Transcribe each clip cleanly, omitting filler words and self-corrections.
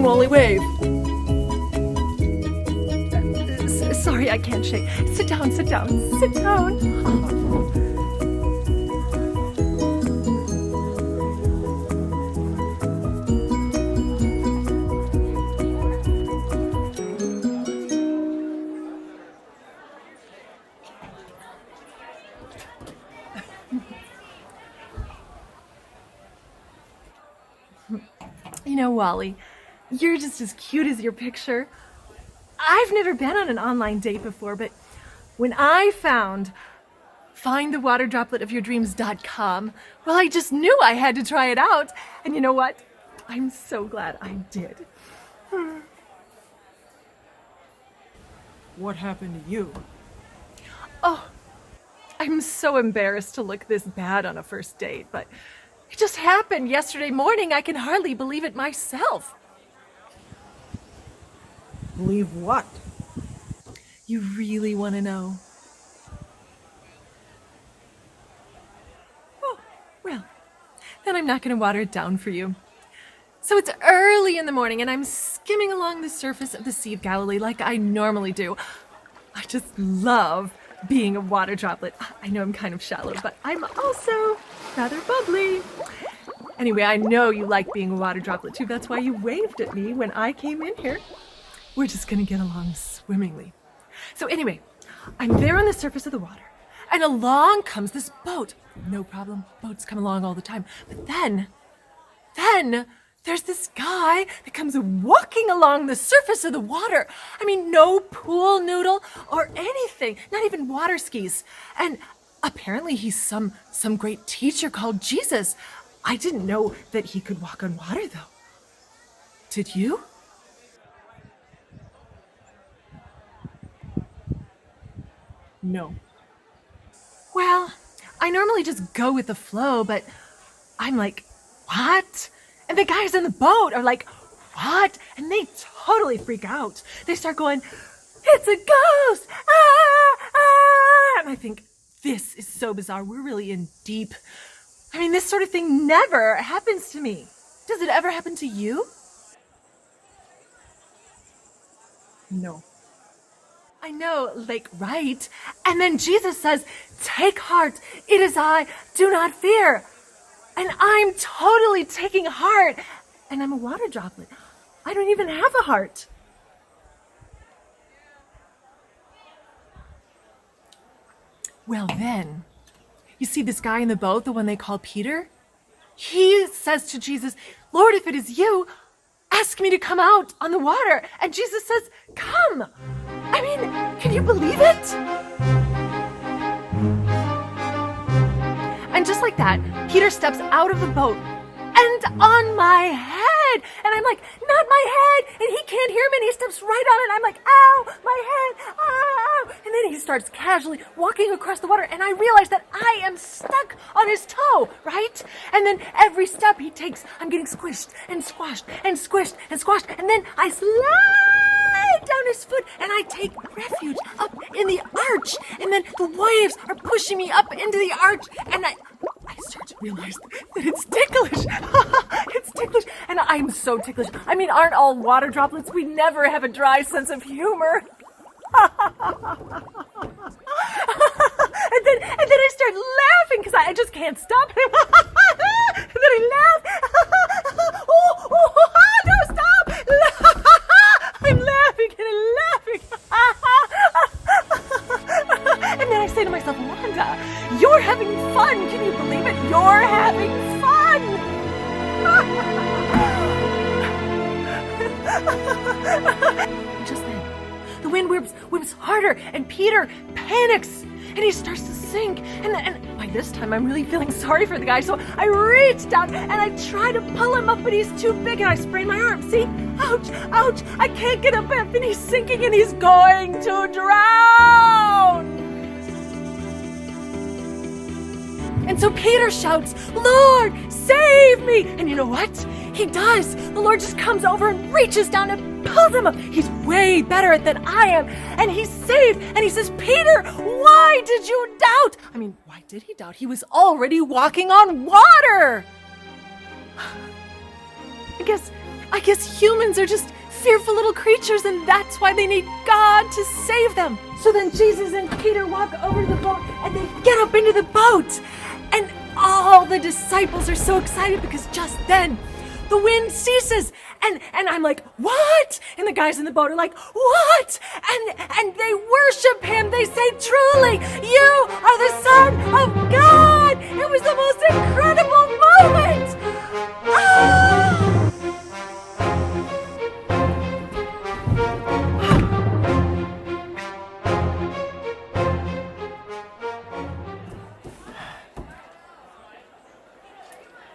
Wally, wave. Sorry, I can't shake. Sit down, sit down, sit down. Oh. You know, Wally, you're just as cute as your picture. I've never been on an online date before, but when I found findthewaterdropletofyourdreams.com, well, I just knew I had to try it out. And you know what? I'm so glad I did. What happened to you? Oh, I'm so embarrassed to look this bad on a first date, but it just happened yesterday morning. I can hardly believe it myself. Believe what? You really want to know? Oh, well, then I'm not going to water it down for you. So it's early in the morning and I'm skimming along the surface of the Sea of Galilee like I normally do. I just love being a water droplet. I know I'm kind of shallow, but I'm also rather bubbly. Anyway, I know you like being a water droplet too. That's why you waved at me when I came in here. We're just gonna get along swimmingly. So anyway, I'm there on the surface of the water, and along comes this boat. No problem, boats come along all the time. But then there's this guy that comes walking along the surface of the water. I mean, no pool noodle or anything, not even water skis. And apparently he's some great teacher called Jesus. I didn't know that he could walk on water, though. Did you? No. Well, I normally just go with the flow, but I'm like, what? And the guys in the boat are like, what? And they totally freak out. They start going, it's a ghost! Ah! Ah! And I think, this is so bizarre. We're really in deep. I mean, this sort of thing never happens to me. Does it ever happen to you? No. I know, like, right? And then Jesus says, take heart, it is I, do not fear. And I'm totally taking heart. And I'm a water droplet. I don't even have a heart. Well then, you see this guy in the boat, the one they call Peter? He says to Jesus, Lord, if it is you, ask me to come out on the water. And Jesus says, come. I mean, can you believe it? And just like that, Peter steps out of the boat and on my head. And I'm like, not my head. And he can't hear me and he steps right on it. I'm like, ow, my head, ow. And then he starts casually walking across the water and I realize that I am stuck on his toe, right? And then every step he takes, I'm getting squished and squashed and squished and squashed. And then I slide down his foot and I take refuge up in the arch. And then the waves are pushing me up into the arch and I start to realize that it's ticklish. It's ticklish. And I'm so ticklish. I mean, aren't all water droplets? We never have a dry sense of humor. and then I start laughing because I just can't stop. And then I laugh. No, stop. I'm laughing and I'm laughing. And then I say to myself, Wanda, you're having fun. Can you believe it? You're having fun. Just then, the wind whips harder, and Peter panics, and he starts to sink. And by this time, I'm really feeling sorry for the guy, so I reach down, and I try to pull him up, but he's too big, and I sprain my arm. See? Ouch, ouch, I can't get up, and he's sinking, and he's going to drown. And so Peter shouts, Lord, save me! And you know what? He does. The Lord just comes over and reaches down and pulls him up. He's way better at it than I am. And he's saved. And he says, Peter, why did you doubt? I mean, why did he doubt? He was already walking on water. I guess I guess humans are just fearful little creatures, and that's why they need God to save them. So then Jesus and Peter walk over to the boat, and they get up into the boat. And all the disciples are so excited because just then, the wind ceases. And I'm like, what? And the guys in the boat are like, what? And they worship him. They say, truly, you are the Son of God. It was the most incredible moment. Ah!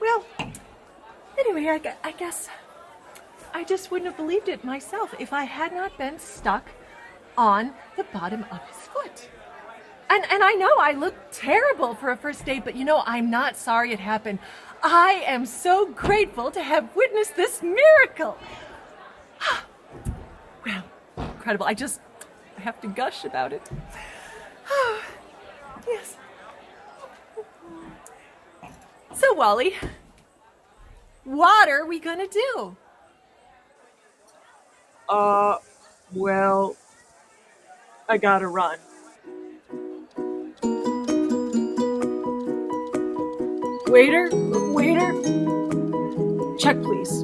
Well, anyway, I guess I just wouldn't have believed it myself if I had not been stuck on the bottom of his foot. And I know I look terrible for a first date, but I'm not sorry it happened. I am so grateful to have witnessed this miracle. Well, incredible. I have to gush about it. Yes. So, Wally, what are we gonna do? Well, I gotta run. Waiter, check please.